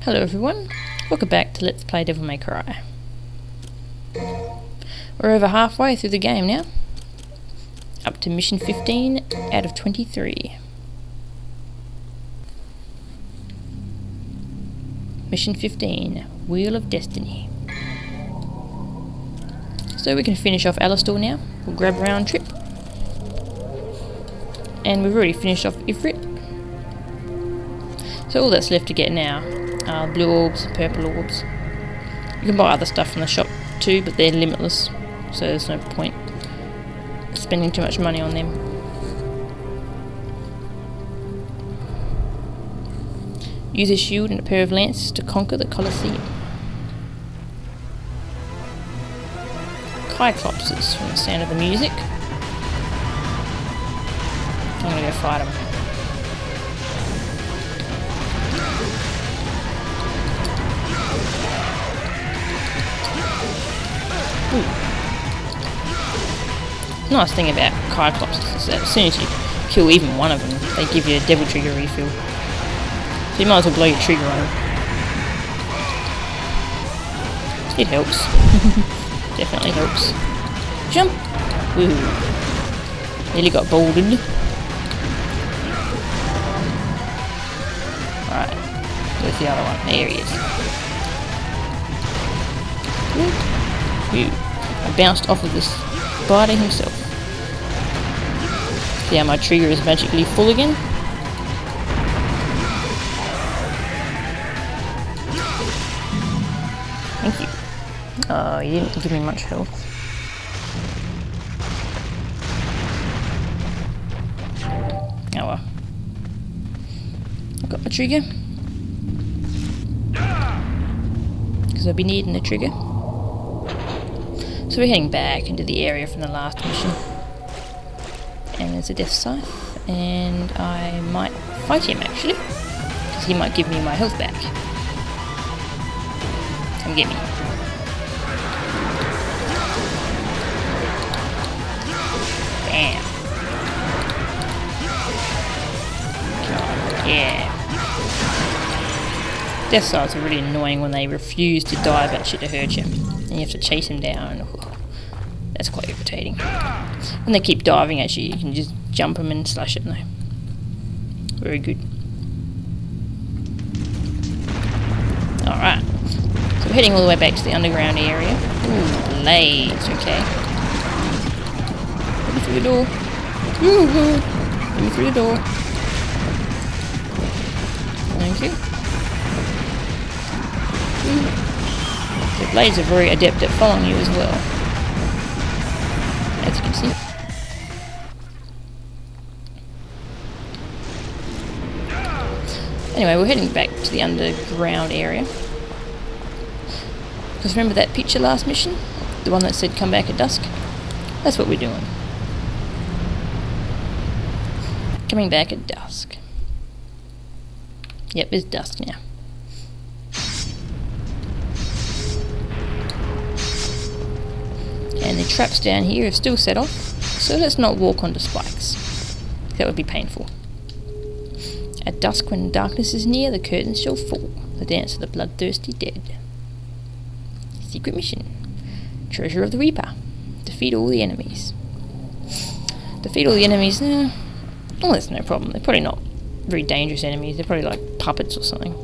Hello everyone, welcome back to Let's Play Devil May Cry. We're over halfway through the game now. Up to mission 15 out of 23. Mission 15, Wheel of Destiny. So we can finish off Alastor now. We'll grab Round Trip. And we've already finished off Ifrit. So all that's left to get now are blue orbs, purple orbs. You can buy other stuff from the shop too, but they're limitless, so there's no point spending too much money on them. Use a shield and a pair of lances to conquer the coliseum. Cyclopses from the sound of the music. I'm gonna go fight them. Nice thing about Cyclops is that as soon as you kill even one of them, they give you a devil trigger refill. So you might as well blow your trigger on them. It helps. Definitely helps. Jump! Woo! Nearly got bolded. Alright, where's the other one? There he is. Woo! I bounced off of this spider himself. See how my trigger is magically full again? Thank you. Oh, you didn't give me much health. Oh well. I've got my trigger. Because I'll be needing the trigger. So we're heading back into the area from the last mission. And there's a death scythe. And I might fight him actually. Because he might give me my health back. Come get me. Bam. Come on. Yeah. Death scythes are really annoying when they refuse to die about shit to hurt you. And you have to chase them down. That's quite irritating. When they keep diving at you, you can just jump them and slash at them. Very good. Alright. So we're heading all the way back to the underground area. Ooh, blades, okay. Let me through the door. Woohoo! Let me through the door. Thank you. The blades are very adept at following you as well, as you can see. Anyway, we're heading back to the underground area. Because remember that picture last mission? The one that said come back at dusk? That's what we're doing. Coming back at dusk. Yep, it's dusk now. And the traps down here are still set off, so let's not walk onto spikes. That would be painful. At dusk, when darkness is near, the curtains shall fall. The dance of the bloodthirsty dead. Secret mission. Treasure of the Reaper. Defeat all the enemies. Defeat all the enemies? Well, that's no problem. They're probably not very dangerous enemies. They're probably like puppets or something.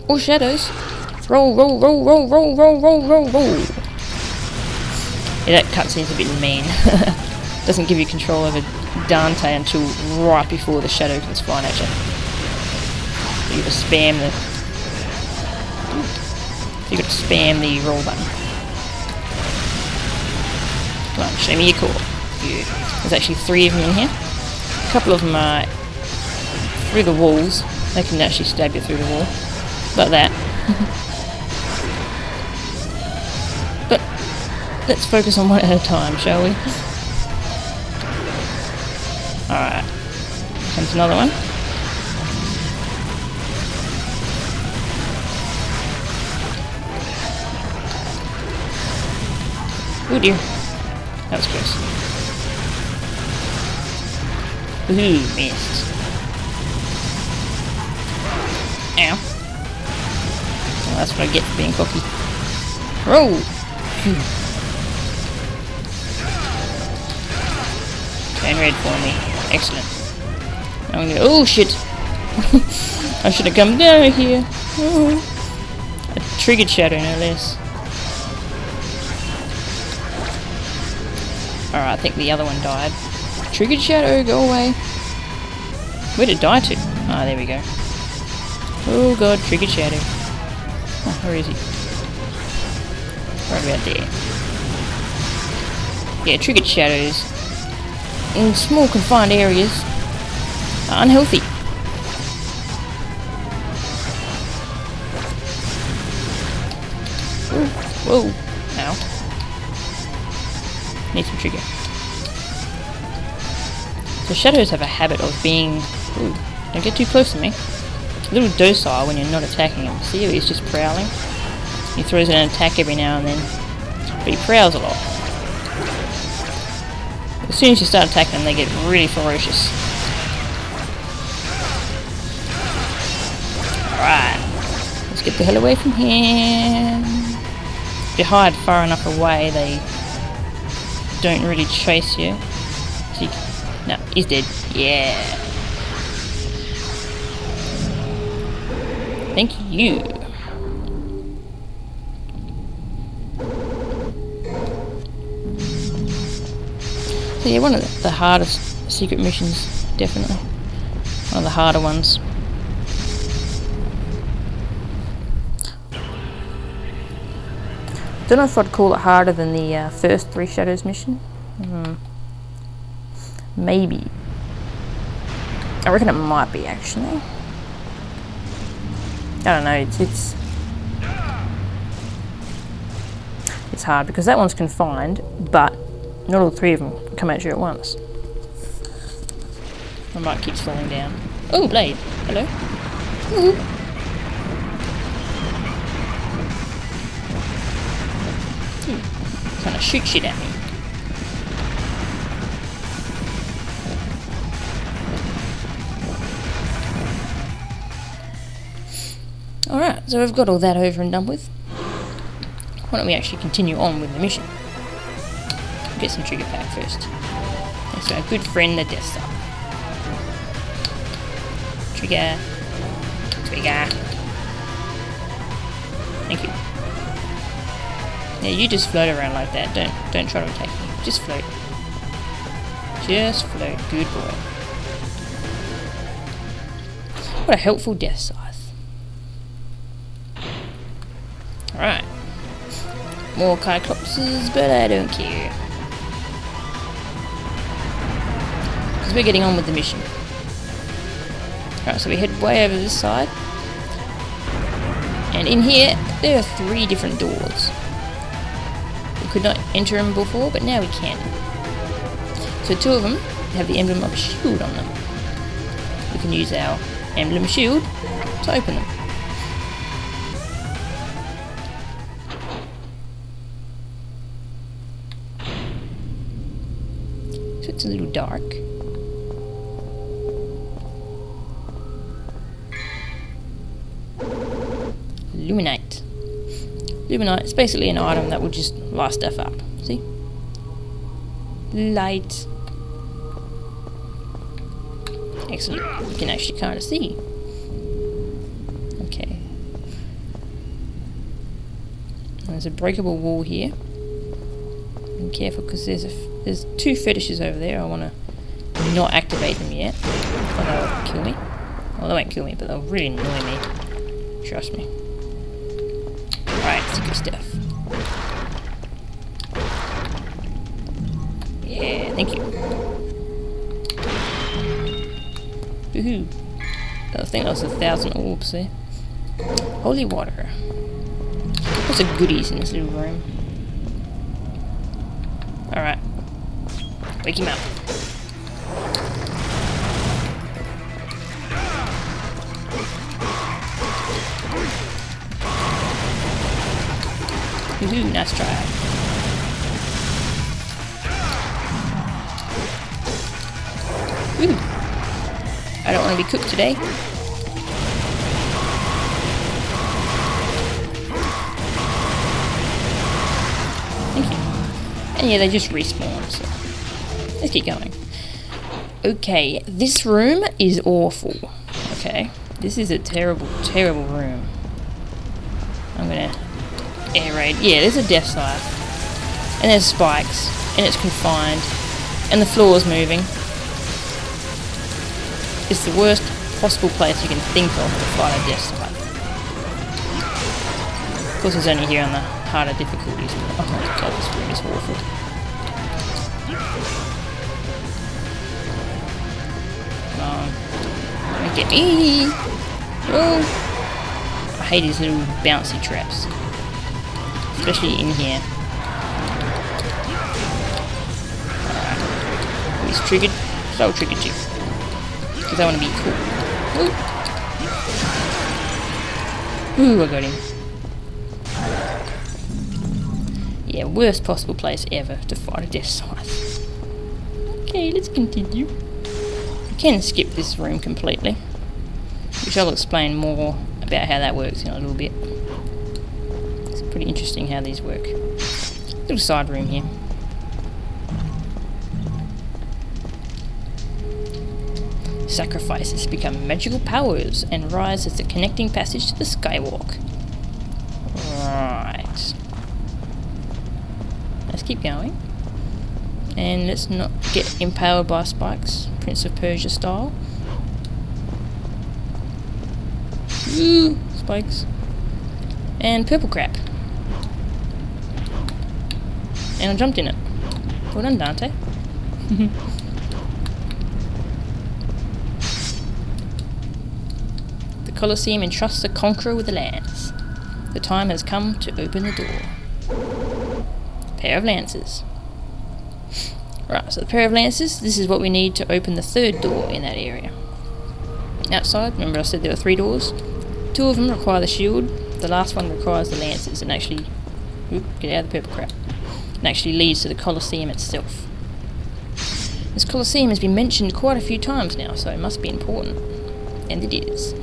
Or shadows. Roll, roll, roll, roll, roll, roll, roll, roll, roll. Yeah, that cutscene's a bit mean. Doesn't give you control over Dante until right before the shadow comes flying at you. You gotta spam the... You gotta spam the roll button. Come on, show me your core. Good. There's actually 3 of them in here. A couple of them are through the walls. They can actually stab you through the wall. Like that. But let's focus on one at a time, shall we? Alright. Comes another one. Oh dear. That was close. Ooh, missed. Ow. Well, that's what I get for being cocky. Roll! Turn red for me. Excellent. I'm gonna, oh shit! I should have come down here. Oh. A triggered shadow, no less. Alright, I think the other one died. Triggered shadow, go away. Where did it die to? Ah, there we go. Oh god, triggered shadow. Oh, where is he? Right about there. Yeah, triggered shadows in small confined areas are unhealthy. Ooh, whoa. Ow. Need some trigger. So shadows have a habit of being... Ooh, don't get too close to me. A little docile when you're not attacking him. See how he's just prowling? He throws in an attack every now and then. But he prowls a lot. As soon as you start attacking them, they get really ferocious. Alright. Let's get the hell away from here. If you hide far enough away, they don't really chase you. See? No, he's dead. Yeah. Thank you. So yeah, one of the hardest secret missions, definitely. One of the harder ones. Don't know if I'd call it harder than the first Three Shadows mission. Maybe. I reckon it might be, actually. I don't know, it's hard because that one's confined, but not all three of them come at you at once. I might keep falling down. Oh, blade. Hello. Ooh. Trying to shoot shit at me. Alright, so we've got all that over and done with. Why don't we actually continue on with the mission? Get some trigger pack first. Thanks to our good friend, the Death Star. Trigger. Trigger. Thank you. Yeah, you just float around like that. Don't try to attack me. Just float. Just float. Good boy. What a helpful death scythe. Alright. More Cyclopses, but I don't care. Because we're getting on with the mission. Alright, so we head way over this side. And in here, there are 3 different doors. We could not enter them before, but now we can. So 2 of them have the emblem of a shield on them. We can use our emblem shield to open them. So it's a little dark. Illuminate. Illuminate is basically an item that will just light stuff up. See? Light. Excellent. You can actually kind of see. Okay. There's a breakable wall here. Be careful because there's 2 fetishes over there. I want to not activate them yet. Or they'll kill me. Well, they won't kill me, but they'll really annoy me. Trust me. Alright, secret stuff. Yeah, thank you. Woohoo. I think that was 1,000 orbs there. Holy water. Lots of goodies in this little room. Alright. Wake him up. Woohoo, nice try. Woo! I don't want to be cooked today. And yeah, they just respawn, so let's keep going. Okay, this room is awful. Okay, this is a terrible, terrible room. I'm gonna air raid. Yeah, there's a death scythe. And there's spikes. And it's confined. And the floor is moving. It's the worst possible place you can think of to fight a death scythe. Of course, it's only here on the harder difficulties. Oh my god, this room is awful. Don't get me! Oh! I hate these little bouncy traps. Especially in here. Alright. He's triggered. So triggered too. Because I want to be cool. Ooh. Ooh, I got him. Yeah, worst possible place ever to fight a death scythe. Okay, let's continue. You can skip this room completely, which I'll explain more about how that works in a little bit. It's pretty interesting how these work. Little side room here. Sacrifices become magical powers and rise as the connecting passage to the skywalk. Right. Let's keep going. And let's not get impaled by spikes, Prince of Persia style. Ooh, spikes. And purple crap. And I jumped in it. Well done, Dante. The coliseum entrusts the conqueror with the lance. The time has come to open the door. Pair of lances. Right, so the pair of lances, this is what we need to open the third door in that area. Outside, remember I said there were 3 doors? 2 of them require the shield, the last one requires the lances and actually... Oop, get out of the purple crap. And actually leads to the coliseum itself. This coliseum has been mentioned quite a few times now, so it must be important. And it is.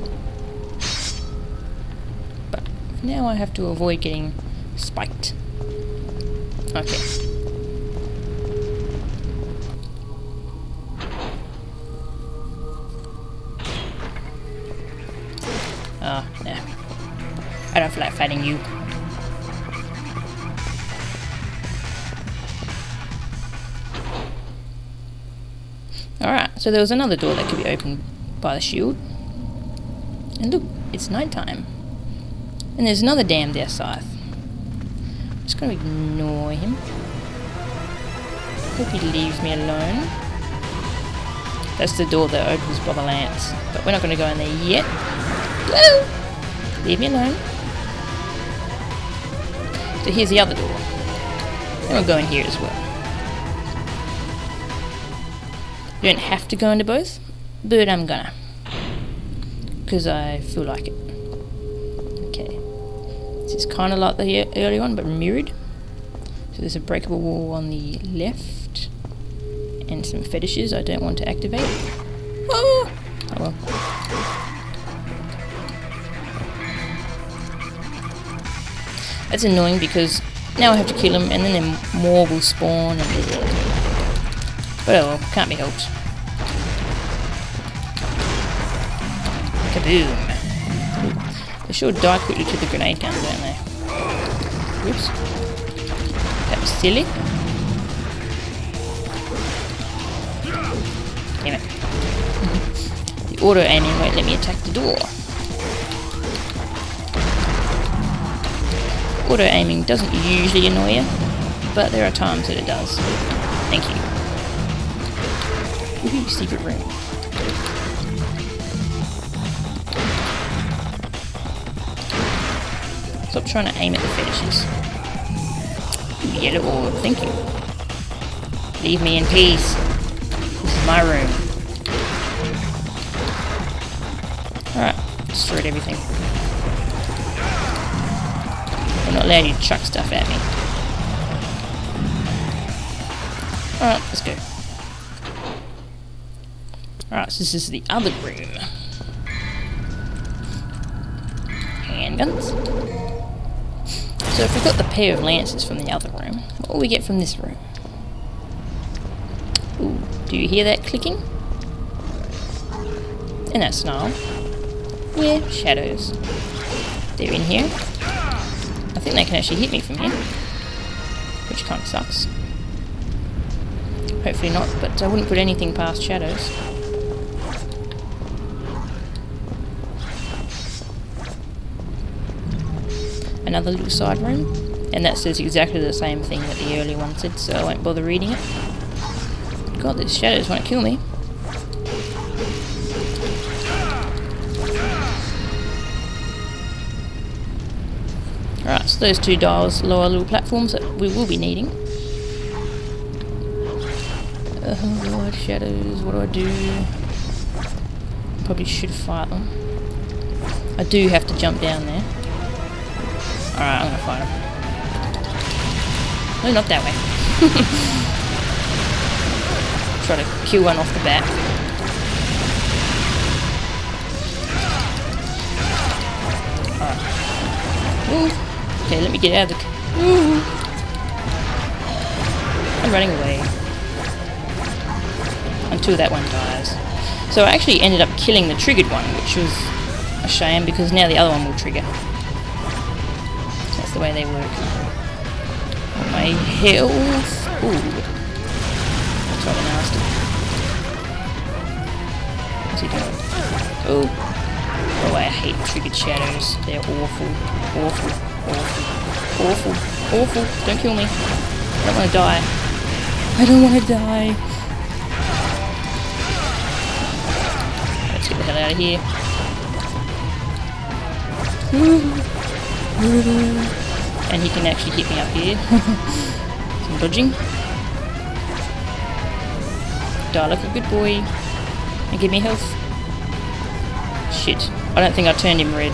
But now I have to avoid getting spiked. Okay. Oh, no. I don't feel like fighting you. Alright, so there was another door that could be opened by the shield. And look, it's nighttime. And there's another damn death scythe. I'm just gonna ignore him. Hope he leaves me alone. That's the door that opens by the lance. But we're not gonna go in there yet. Woo! Leave me alone. So here's the other door. And we'll go in here as well. You don't have to go into both, but I'm gonna. Because I feel like it. Okay. This is kind of like the early one, but mirrored. So there's a breakable wall on the left. And some fetishes I don't want to activate. Oh, oh well. That's annoying because now I have to kill him and then more will spawn and but oh well, can't be helped. Kaboom. They sure die quickly to the grenade gun, don't they? Whoops. That was silly. Damn it. The auto aiming won't let me attack the door. Auto aiming doesn't usually annoy you, but there are times that it does. Thank you. Woohoo, secret room. Stop trying to aim at the fetishes. Ooh, yellow orb, thank you. Leave me in peace. This is my room. Alright, destroyed everything. I'm not allowed you to chuck stuff at me. Alright, let's go. Alright, so this is the other room. Handguns. So if we've got the pair of lances from the other room, what will we get from this room? Do you hear that clicking? And that snarl? Yeah, shadows. They're in here. I think they can actually hit me from here, which kind of sucks. Hopefully not, but I wouldn't put anything past shadows. Another little side room, and that says exactly the same thing that the earlier one said, so I won't bother reading it. God, these shadows want to kill me. Alright, so those two dials lower little platforms that we will be needing. Oh god, shadows, what do I do? Probably should fight them. I do have to jump down there. Alright, I'm gonna fight him. No, not that way. Try to kill one off the bat. Alright. Ooh. Okay, let me get out of the... Ooh. I'm running away. Until that one dies. So I actually ended up killing the triggered one, which was a shame because now the other one will trigger. The way they work. Oh, my health. Ooh. That's rather nasty. What's he doing? Oh. Oh, I hate triggered shadows. They're awful. Awful. Awful. Awful. Awful. Don't kill me. I don't want to die. I don't want to die. Let's get the hell out of here. And he can actually hit me up here. Some dodging. Die like a good boy. And give me health. Shit. I don't think I turned him red.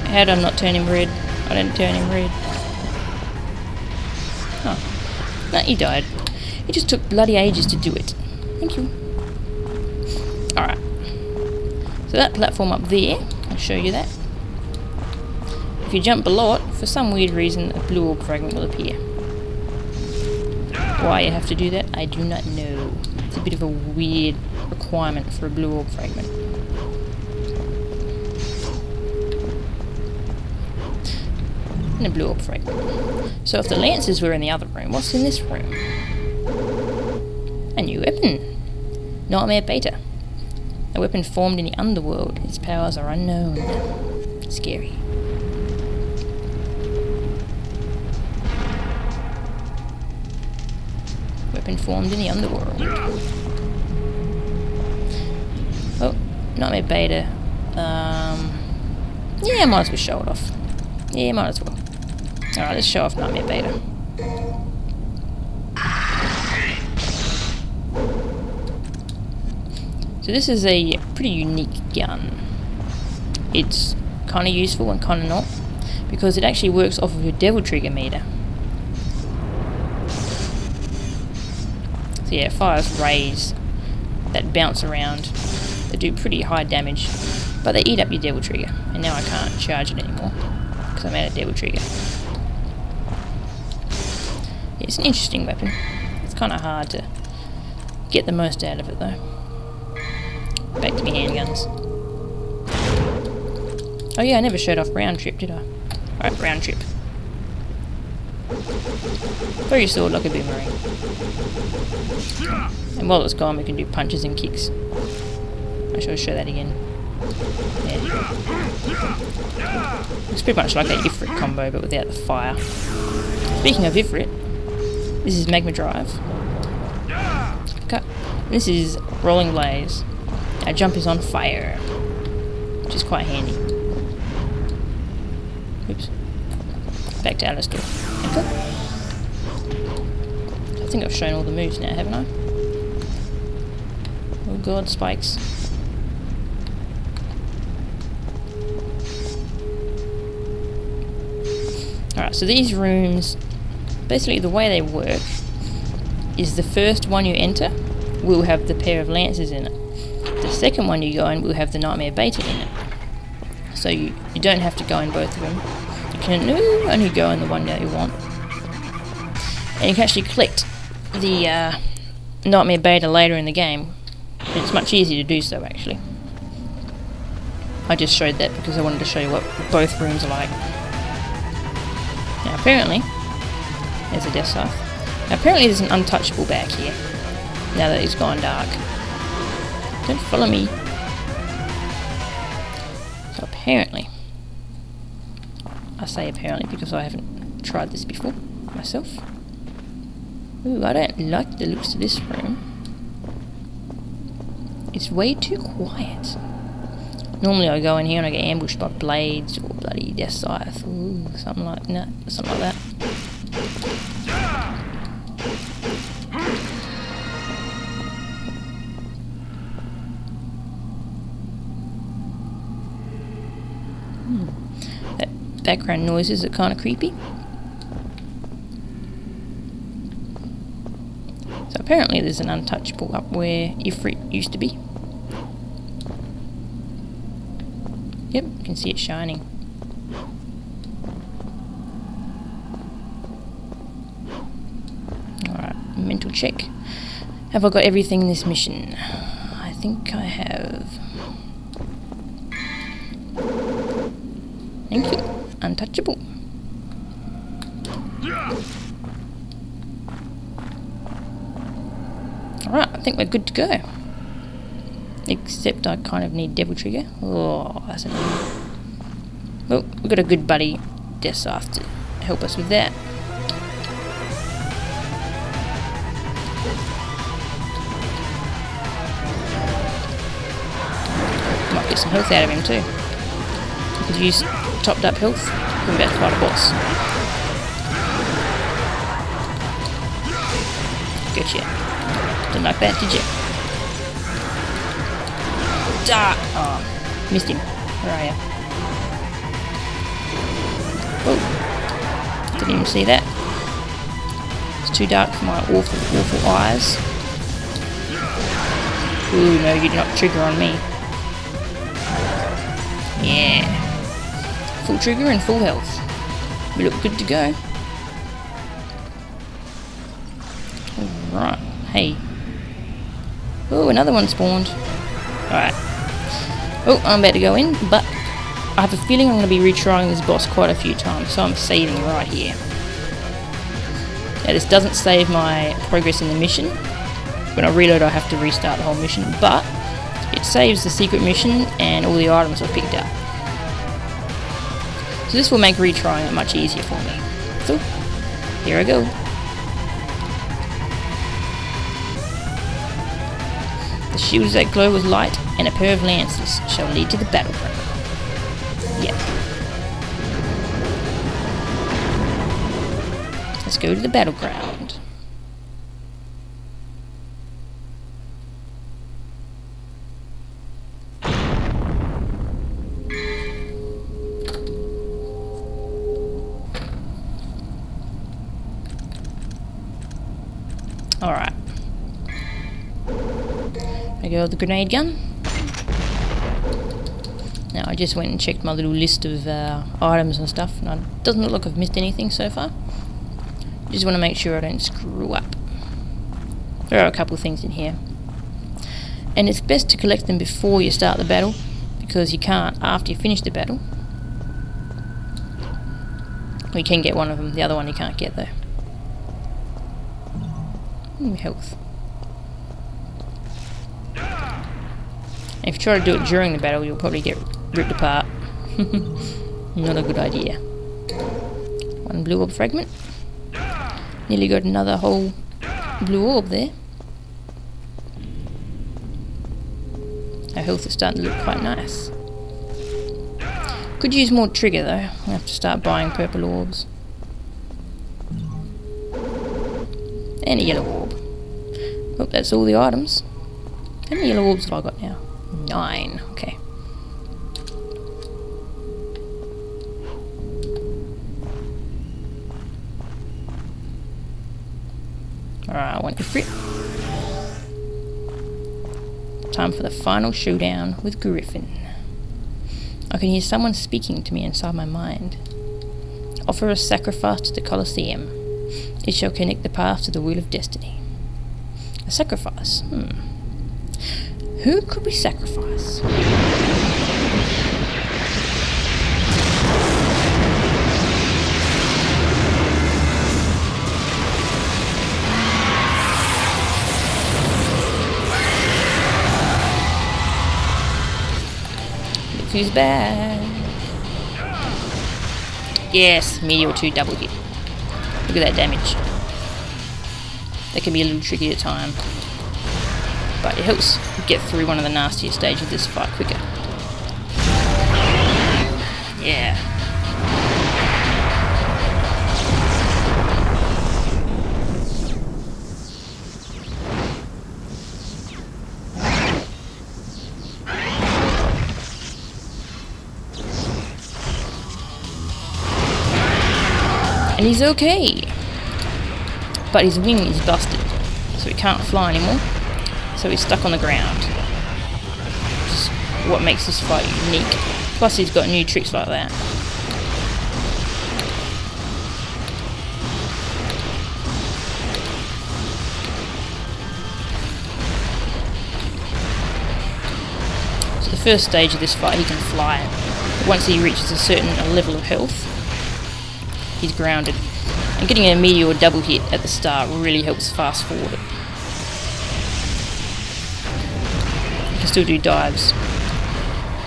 How did I not turn him red? I didn't turn him red. Oh. No, he died. It just took bloody ages to do it. Thank you. Alright. So that platform up there, I'll show you that. If you jump below it, for some weird reason, a blue orb fragment will appear. Why you have to do that, I do not know. It's a bit of a weird requirement for a blue orb fragment. And a blue orb fragment. So if the lances were in the other room, what's in this room? A new weapon. Nightmare Beta. A weapon formed in the underworld. Its powers are unknown. Scary. Formed in the underworld. Oh, Nightmare Beta. Yeah, might as well show it off. Yeah, might as well. Alright, let's show off Nightmare Beta. So this is a pretty unique gun. It's kind of useful and kind of not, because it actually works off of your Devil Trigger meter. So yeah, it fires rays that bounce around. They do pretty high damage, but they eat up your Devil Trigger, and now I can't charge it anymore because I'm out of Devil Trigger. Yeah, it's an interesting weapon. It's kind of hard to get the most out of it though. Back to my handguns. Oh yeah, I never showed off round trip, did I? Alright, round trip. Throw your sword like a boomerang. And while it's gone, we can do punches and kicks. I shall show that again. Yeah. It's pretty much like a Ifrit combo, but without the fire. Speaking of Ifrit, this is Magma Drive. Okay. This is Rolling Blaze. Our jump is on fire, which is quite handy. Oops. Back to Alistair. Okay. I think I've shown all the moves now, haven't I? Oh god, spikes. Alright, so these rooms, basically the way they work is the first one you enter will have the pair of lances in it. The second one you go in will have the Nightmare Beta in it. So you don't have to go in both of them. You can only go in the one that you want. And you can actually collect the Nightmare Beta later in the game, it's much easier to do so actually. I just showed that because I wanted to show you what both rooms are like. Now apparently, there's a death scythe. Now apparently there's an untouchable back here, now that it's gone dark. Don't follow me. So apparently, I say apparently because I haven't tried this before myself. Ooh, I don't like the looks of this room. It's way too quiet. Normally I go in here and I get ambushed by blades or bloody death scythe. Ooh, something like that. Something like that. That background noises are kind of creepy. So apparently there's an untouchable up where Ifrit used to be. Yep, you can see it shining. Alright, mental check. Have I got everything in this mission? I think I have. Thank you. Untouchable. Alright, I think we're good to go. Except I kind of need Devil Trigger. Oh, that's annoying. Well, we've got a good buddy, Death Scythe, to help us with that. Might get some health out of him too. I could use topped up health. We're about to fight a boss. Gotcha. Didn't like that, did you? Oh, missed him. Where are you? Oh, didn't even see that. It's too dark for my awful, awful eyes. Ooh, no, you do not trigger on me. Yeah. Full trigger and full health. We look good to go. Alright, hey. Oh, another one spawned. Alright. Oh, I'm about to go in, but I have a feeling I'm going to be retrying this boss quite a few times, so I'm saving right here. Now this doesn't save my progress in the mission. When I reload I have to restart the whole mission, but it saves the secret mission and all the items I've picked up. So this will make retrying it much easier for me. So, here I go. The shields that glow with light and a pair of lances shall lead to the battleground. Yep. Let's go to the battleground. Alright. I go with the grenade gun. Now I just went and checked my little list of items and stuff, and it doesn't look like I've missed anything so far. Just want to make sure I don't screw up. There are a couple of things in here, and it's best to collect them before you start the battle, because you can't after you finish the battle. Well, you can get one of them, the other one you can't get though. Ooh, health. If you try to do it during the battle, you'll probably get ripped apart. Not a good idea. One blue orb fragment. Nearly got another whole blue orb there. Our health is starting to look quite nice. Could use more trigger though. I'll have to start buying purple orbs. And a yellow orb. Oh, that's all the items. How many yellow orbs have I got now? 9. Okay. Alright, I want Ifrit. Time for the final showdown with Griffin. I can hear someone speaking to me inside my mind. Offer a sacrifice to the coliseum. It shall connect the path to the wheel of destiny. A sacrifice. Who could we sacrifice? Look who's back. Yes, Meteor 2 double hit. Look at that damage. That can be a little tricky at time, but it helps get through one of the nastiest stages of this fight quicker. Yeah. And he's okay. But his wing is busted, so he can't fly anymore. So he's stuck on the ground. Which is what makes this fight unique. Plus he's got new tricks like that. So the first stage of this fight he can fly. Once he reaches a certain level of health, he's grounded. And getting a meteor double hit at the start really helps fast forward it. You can still do dives,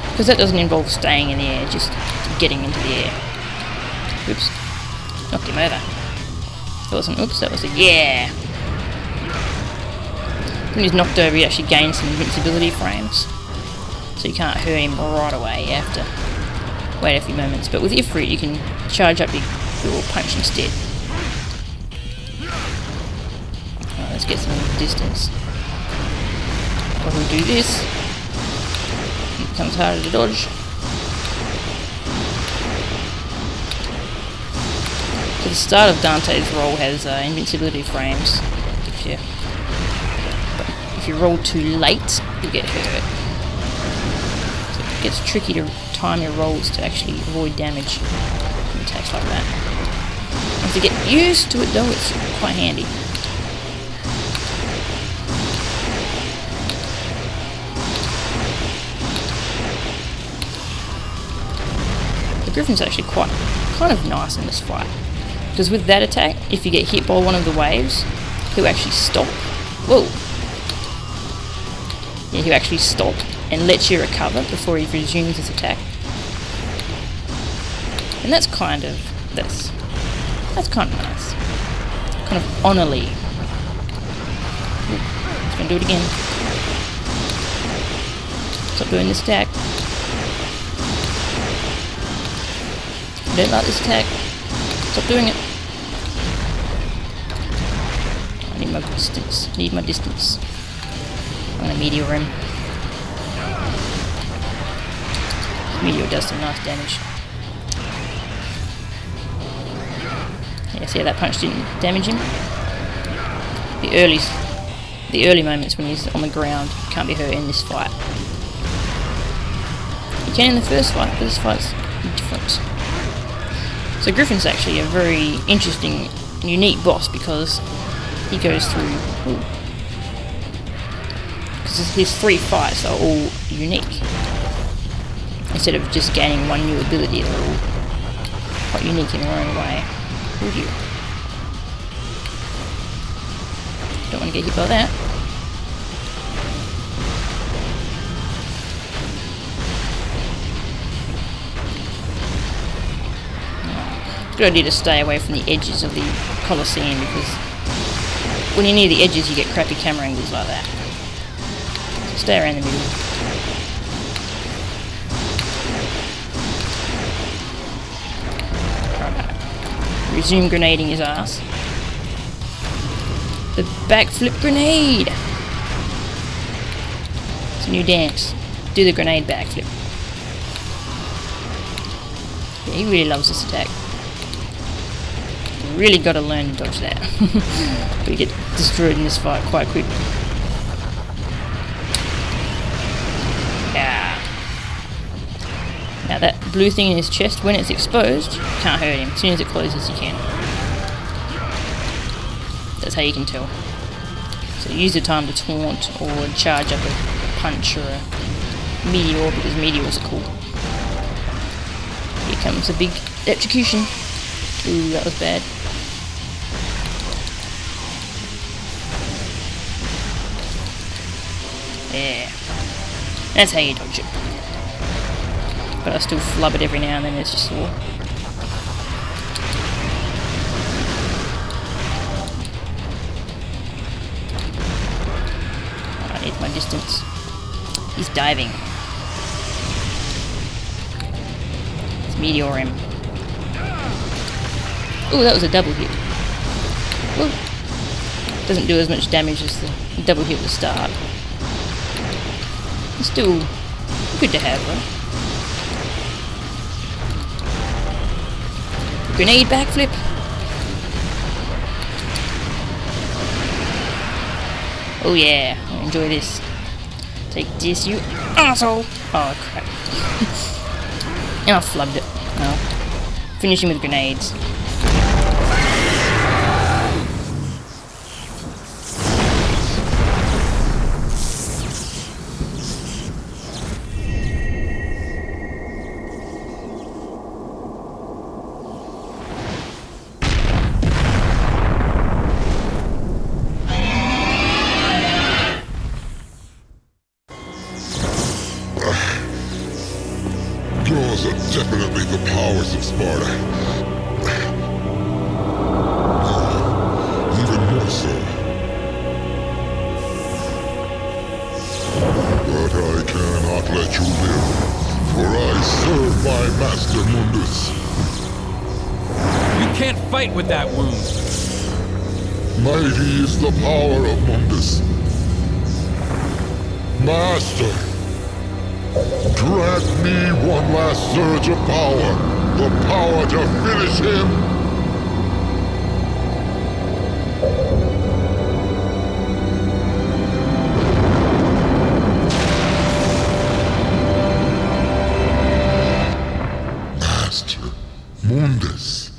because that doesn't involve staying in the air, just getting into the air. Oops. Knocked him over. That wasn't oops, that was a yeah! When he's knocked over he actually gains some invincibility frames. So you can't hurt him right away, you have to wait a few moments. But with Ifrit you can charge up your punch instead. Let's get some distance. While we do this, it becomes harder to dodge. So the start of Dante's roll has invincibility frames. If you roll too late, you get hurt. So it gets tricky to time your rolls to actually avoid damage from attacks like that. You have to get used to it though, it's quite handy. The Griffin's actually kind of nice in this fight, because with that attack, if you get hit by one of the waves, he'll actually stop. Whoa! Yeah, he'll actually stop and let you recover before he resumes his attack. And that's kind of this. That's kind of nice. Kind of honorly. He's gonna do it again. Stop doing this attack. I don't like this attack. Stop doing it. I need my distance. Need my distance. I'm gonna meteor him. Meteor does some nice damage. Yeah, see how that punch didn't damage him? The early moments when he's on the ground can't be hurt in this fight. You can in the first fight, but this fight's different. So Griffin's actually a very interesting, unique boss because he goes through... Because his 3 fights are all unique. Instead of just gaining one new ability, they're all quite unique in their own way. Would you? Don't want to get hit by that. Good idea to stay away from the edges of the coliseum, because when you're near the edges you get crappy camera angles like that. So stay around the middle. Right. Resume grenading his ass. The backflip grenade! It's a new dance. Do the grenade backflip. Yeah, he really loves this attack. Really got to learn to dodge that. We get destroyed in this fight quite quick. Yeah. Now that blue thing in his chest, when it's exposed, you can't hurt him. As soon as it closes, you can. That's how you can tell. So use the time to taunt or charge up a punch or a meteor, because meteors are cool. Here comes a big electrocution. Ooh, that was bad. Yeah. That's how you dodge it. But I still flub it every now and then, as you saw. I need my distance. He's diving. Let's meteor him. Ooh, that was a double hit. Whoa. Doesn't do as much damage as the double hit at the start. It's still good to have, right? Grenade backflip. Oh yeah, I enjoy this. Take this, you asshole! Oh crap. And I flubbed it. Oh. Finish him with grenades. Yours are definitely the powers of Sparta. Even more so. But I cannot let you live, for I serve my master Mundus. You can't fight with that wound. Mighty is the power of Mundus. Master! Grant me one last surge of power, the power to finish him! Master Mundus.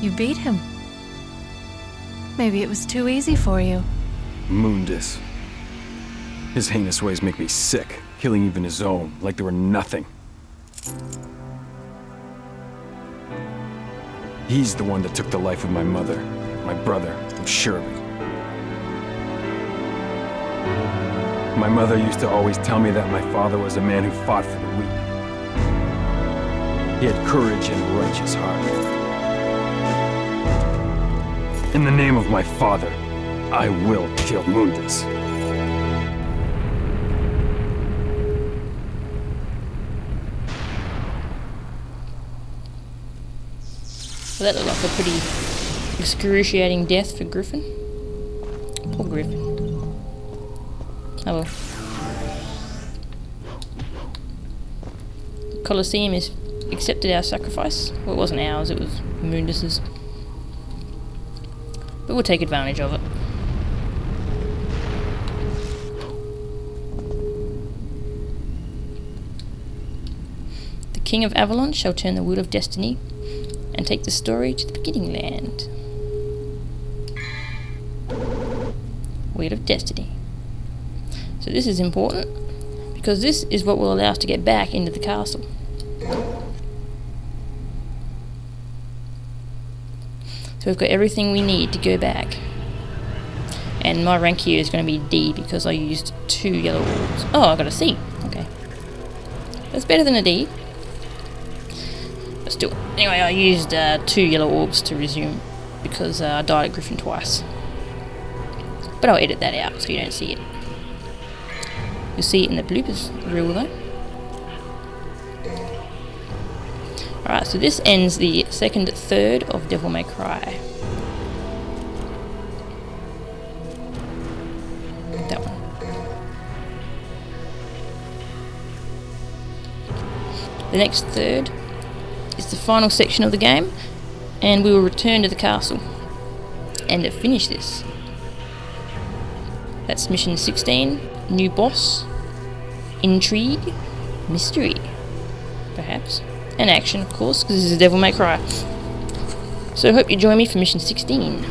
You beat him. Maybe it was too easy for you. Mundus. His heinous ways make me sick, killing even his own, like they were nothing. He's the one that took the life of my mother, my brother, I'm sure of it. My mother used to always tell me that my father was a man who fought for the weak. He had courage and a righteous heart. In the name of my father, I will kill Mundus. So that looked like a pretty excruciating death for Griffin. Poor Griffin. Oh well. The coliseum has accepted our sacrifice. Well, it wasn't ours, it was Mundus's. But we'll take advantage of it. The King of Avalon shall turn the wheel of destiny and take the story to the beginning land. Wheel of Destiny. So this is important because this is what will allow us to get back into the castle. So we've got everything we need to go back. And my rank here is going to be D because I used 2 yellow orbs. Oh, I got a C. Okay. That's better than a D. do it. Anyway, I used 2 yellow orbs to resume because I died at Griffin twice. But I'll edit that out so you don't see it. You'll see it in the bloopers reel though. Alright, so this ends the second third of Devil May Cry. That one. The next third is the final section of the game, and we will return to the castle and finish this. That's mission 16, new boss, intrigue, mystery, perhaps, and action of course, because this is Devil May Cry. So I hope you join me for mission 16.